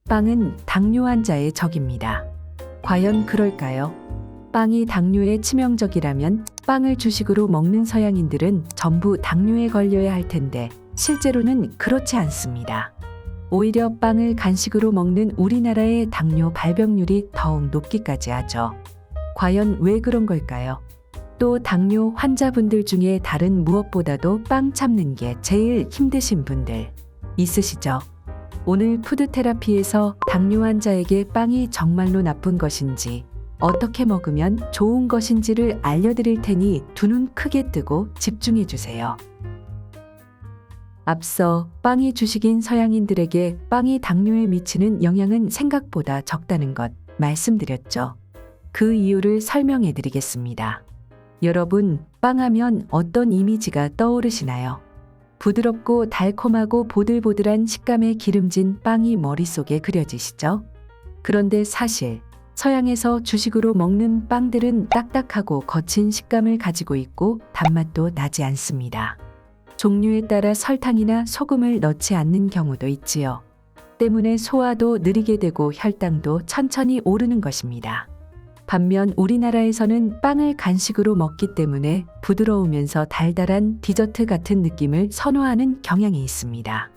빵은 당뇨 환자의 적입니다. 과연 그럴까요? 빵이 당뇨에 치명적이라면 빵을 주식으로 먹는 서양인들은 전부 당뇨에 걸려야 할 텐데 실제로는 그렇지 않습니다. 오히려 빵을 간식으로 먹는 우리나라의 당뇨 발병률이 더욱 높기까지 하죠. 과연 왜 그런 걸까요? 또 당뇨 환자분들 중에 다른 무엇보다도 빵 참는 게 제일 힘드신 분들 있으시죠? 오늘 푸드테라피에서 당뇨 환자에게 빵이 정말로 나쁜 것인지, 어떻게 먹으면 좋은 것인지를 알려드릴 테니 두 눈 크게 뜨고 집중해 주세요. 앞서 빵이 주식인 서양인들에게 빵이 당뇨에 미치는 영향은 생각보다 적다는 것 말씀드렸죠. 그 이유를 설명해 드리겠습니다. 여러분, 빵하면 어떤 이미지가 떠오르시나요? 부드럽고 달콤하고 보들보들한 식감의 기름진 빵이 머릿속에 그려지시죠? 그런데 사실 서양에서 주식으로 먹는 빵들은 딱딱하고 거친 식감을 가지고 있고 단맛도 나지 않습니다. 종류에 따라 설탕이나 소금을 넣지 않는 경우도 있지요. 때문에 소화도 느리게 되고 혈당도 천천히 오르는 것입니다. 반면 우리나라에서는 빵을 간식으로 먹기 때문에 부드러우면서 달달한 디저트 같은 느낌을 선호하는 경향이 있습니다.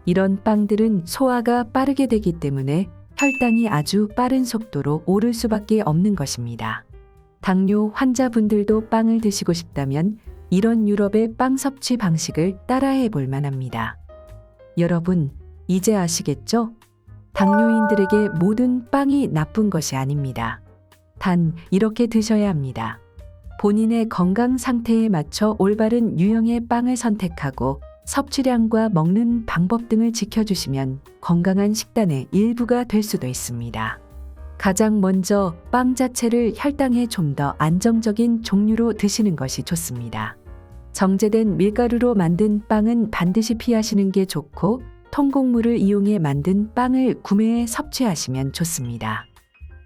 이런 빵들은 소화가 빠르게 되기 때문에 혈당이 아주 빠른 속도로 오를 수밖에 없는 것입니다. 당뇨 환자분들도 빵을 드시고 싶다면 이런 유럽의 빵 섭취 방식을 따라해 볼 만합니다. 여러분, 이제 아시겠죠? 당뇨인들에게 모든 빵이 나쁜 것이 아닙니다. 단, 이렇게 드셔야 합니다. 본인의 건강 상태에 맞춰 올바른 유형의 빵을 선택하고 섭취량과 먹는 방법 등을 지켜주시면 건강한 식단의 일부가 될 수도 있습니다. 가장 먼저 빵 자체를 혈당에 좀 더 안정적인 종류로 드시는 것이 좋습니다. 정제된 밀가루로 만든 빵은 반드시 피하시는 게 좋고 통곡물을 이용해 만든 빵을 구매해 섭취하시면 좋습니다.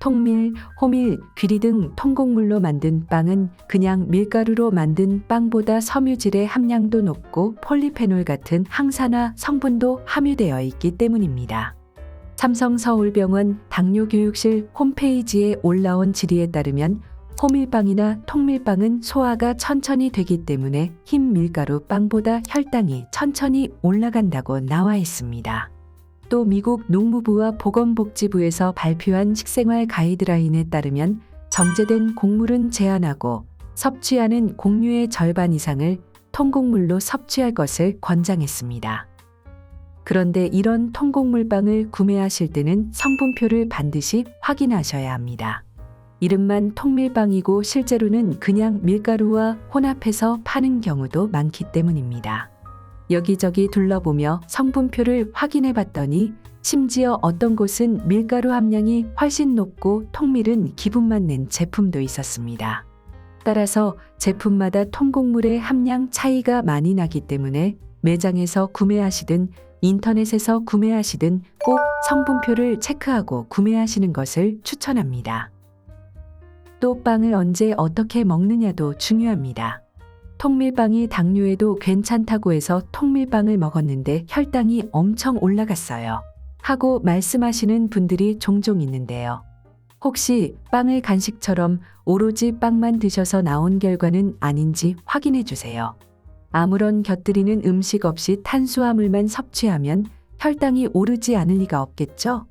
통밀, 호밀, 귀리 등 통곡물로 만든 빵은 그냥 밀가루로 만든 빵보다 섬유질의 함량도 높고 폴리페놀 같은 항산화 성분도 함유되어 있기 때문입니다. 삼성서울병원 당뇨교육실 홈페이지에 올라온 질의에 따르면 호밀빵이나 통밀빵은 소화가 천천히 되기 때문에 흰 밀가루 빵보다 혈당이 천천히 올라간다고 나와 있습니다. 또 미국 농무부와 보건복지부에서 발표한 식생활 가이드라인에 따르면 정제된 곡물은 제한하고 섭취하는 곡류의 절반 이상을 통곡물로 섭취할 것을 권장했습니다. 그런데 이런 통곡물빵을 구매하실 때는 성분표를 반드시 확인하셔야 합니다. 이름만 통밀빵이고 실제로는 그냥 밀가루와 혼합해서 파는 경우도 많기 때문입니다. 여기저기 둘러보며 성분표를 확인해 봤더니 심지어 어떤 곳은 밀가루 함량이 훨씬 높고 통밀은 기분만 낸 제품도 있었습니다. 따라서 제품마다 통곡물의 함량 차이가 많이 나기 때문에 매장에서 구매하시든 인터넷에서 구매하시든 꼭 성분표를 체크하고 구매하시는 것을 추천합니다. 또 빵을 언제 어떻게 먹느냐도 중요합니다. 통밀빵이 당뇨에도 괜찮다고 해서 통밀빵을 먹었는데 혈당이 엄청 올라갔어요 하고 말씀하시는 분들이 종종 있는데요. 혹시 빵을 간식처럼 오로지 빵만 드셔서 나온 결과는 아닌지 확인해 주세요. 아무런 곁들이는 음식 없이 탄수화물만 섭취하면 혈당이 오르지 않을 리가 없겠죠?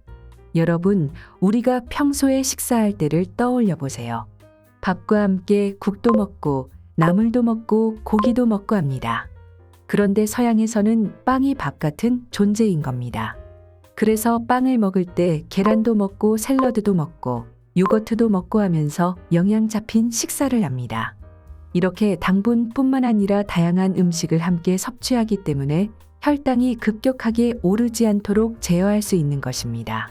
여러분, 우리가 평소에 식사할 때를 떠올려 보세요. 밥과 함께 국도 먹고 나물도 먹고 고기도 먹고 합니다. 그런데 서양에서는 빵이 밥 같은 존재인 겁니다. 그래서 빵을 먹을 때 계란도 먹고 샐러드도 먹고 요거트도 먹고 하면서 영양 잡힌 식사를 합니다. 이렇게 당분뿐만 아니라 다양한 음식을 함께 섭취하기 때문에 혈당이 급격하게 오르지 않도록 제어할 수 있는 것입니다.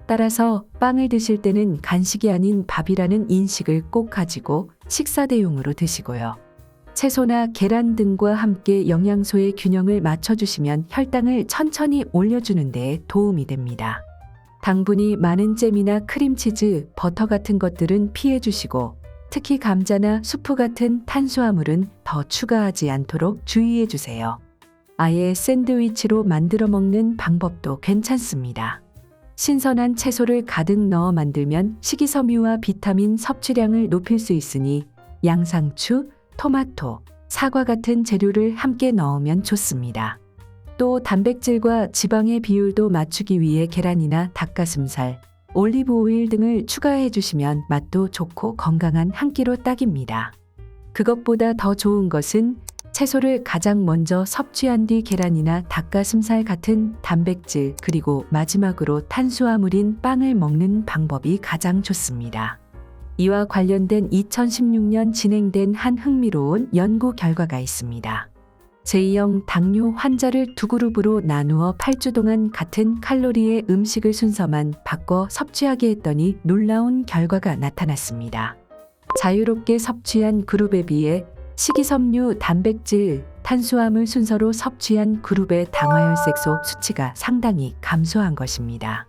따라서 빵을 드실 때는 간식이 아닌 밥이라는 인식을 꼭 가지고 식사 대용으로 드시고요. 채소나 계란 등과 함께 영양소의 균형을 맞춰주시면 혈당을 천천히 올려주는 데 도움이 됩니다. 당분이 많은 잼이나 크림치즈, 버터 같은 것들은 피해 주시고 특히 감자나 수프 같은 탄수화물은 더 추가하지 않도록 주의해 주세요. 아예 샌드위치로 만들어 먹는 방법도 괜찮습니다. 신선한 채소를 가득 넣어 만들면 식이섬유와 비타민 섭취량을 높일 수 있으니 양상추, 토마토, 사과 같은 재료를 함께 넣으면 좋습니다. 또 단백질과 지방의 비율도 맞추기 위해 계란이나 닭가슴살, 올리브 오일 등을 추가해 주시면 맛도 좋고 건강한 한 끼로 딱입니다. 그것보다 더 좋은 것은 채소를 가장 먼저 섭취한 뒤 계란이나 닭가슴살 같은 단백질 그리고 마지막으로 탄수화물인 빵을 먹는 방법이 가장 좋습니다. 이와 관련된 2016년 진행된 한 흥미로운 연구 결과가 있습니다. 제2형 당뇨 환자를 두 그룹으로 나누어 8주 동안 같은 칼로리의 음식을 순서만 바꿔 섭취하게 했더니 놀라운 결과가 나타났습니다. 자유롭게 섭취한 그룹에 비해 식이섬유, 단백질, 탄수화물 순서로 섭취한 그룹의 당화혈색소 수치가 상당히 감소한 것입니다.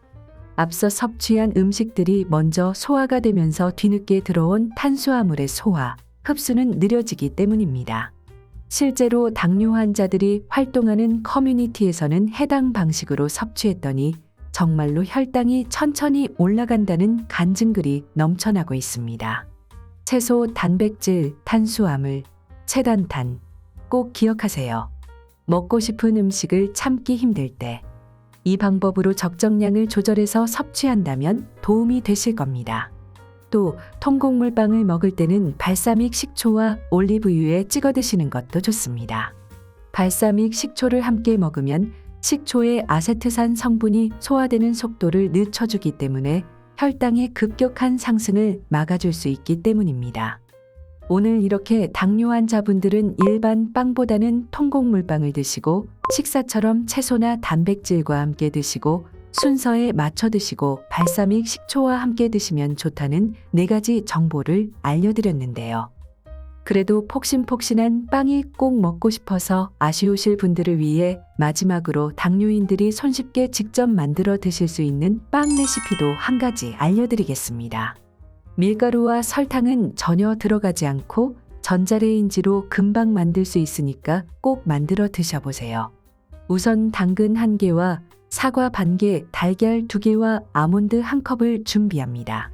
앞서 섭취한 음식들이 먼저 소화가 되면서 뒤늦게 들어온 탄수화물의 소화, 흡수는 느려지기 때문입니다. 실제로 당뇨 환자들이 활동하는 커뮤니티에서는 해당 방식으로 섭취했더니 정말로 혈당이 천천히 올라간다는 간증글이 넘쳐나고 있습니다. 채소, 단백질, 탄수화물, 체단탄 꼭 기억하세요. 먹고 싶은 음식을 참기 힘들 때 이 방법으로 적정량을 조절해서 섭취한다면 도움이 되실 겁니다. 또 통곡물빵을 먹을 때는 발사믹 식초와 올리브유에 찍어 드시는 것도 좋습니다. 발사믹 식초를 함께 먹으면 식초의 아세트산 성분이 소화되는 속도를 늦춰주기 때문에 혈당의 급격한 상승을 막아줄 수 있기 때문입니다. 오늘 이렇게 당뇨 환자분들은 일반 빵보다는 통곡물빵을 드시고 식사처럼 채소나 단백질과 함께 드시고 순서에 맞춰 드시고 발사믹 식초와 함께 드시면 좋다는 4가지 정보를 알려드렸는데요. 그래도 폭신폭신한 빵이 꼭 먹고 싶어서 아쉬우실 분들을 위해 마지막으로 당뇨인들이 손쉽게 직접 만들어 드실 수 있는 빵 레시피도 한 가지 알려드리겠습니다. 밀가루와 설탕은 전혀 들어가지 않고 전자레인지로 금방 만들 수 있으니까 꼭 만들어 드셔보세요. 우선 당근 1개와 사과 반개, 달걀 2개와 아몬드 1컵을 준비합니다.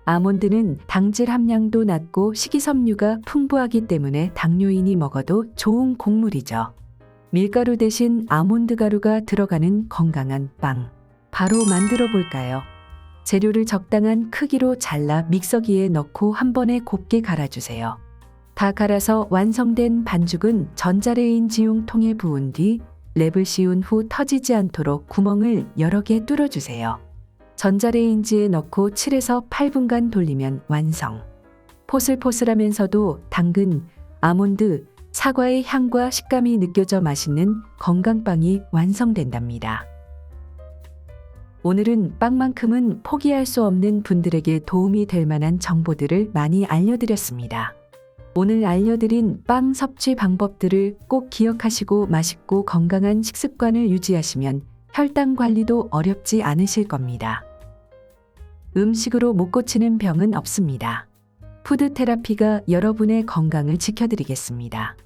아몬드는 당질 함량도 낮고 식이섬유가 풍부하기 때문에 당뇨인이 먹어도 좋은 곡물이죠. 밀가루 대신 아몬드 가루가 들어가는 건강한 빵. 바로 만들어 볼까요? 재료를 적당한 크기로 잘라 믹서기에 넣고 한 번에 곱게 갈아주세요. 다 갈아서 완성된 반죽은 전자레인지용 통에 부은 뒤 랩을 씌운 후 터지지 않도록 구멍을 여러 개 뚫어주세요. 전자레인지에 넣고 7에서 8분간 돌리면 완성. 포슬포슬하면서도 당근, 아몬드, 사과의 향과 식감이 느껴져 맛있는 건강빵이 완성된답니다. 오늘은 빵만큼은 포기할 수 없는 분들에게 도움이 될 만한 정보들을 많이 알려드렸습니다. 오늘 알려드린 빵 섭취 방법들을 꼭 기억하시고 맛있고 건강한 식습관을 유지하시면 혈당 관리도 어렵지 않으실 겁니다. 음식으로 못 고치는 병은 없습니다. 푸드 테라피가 여러분의 건강을 지켜드리겠습니다.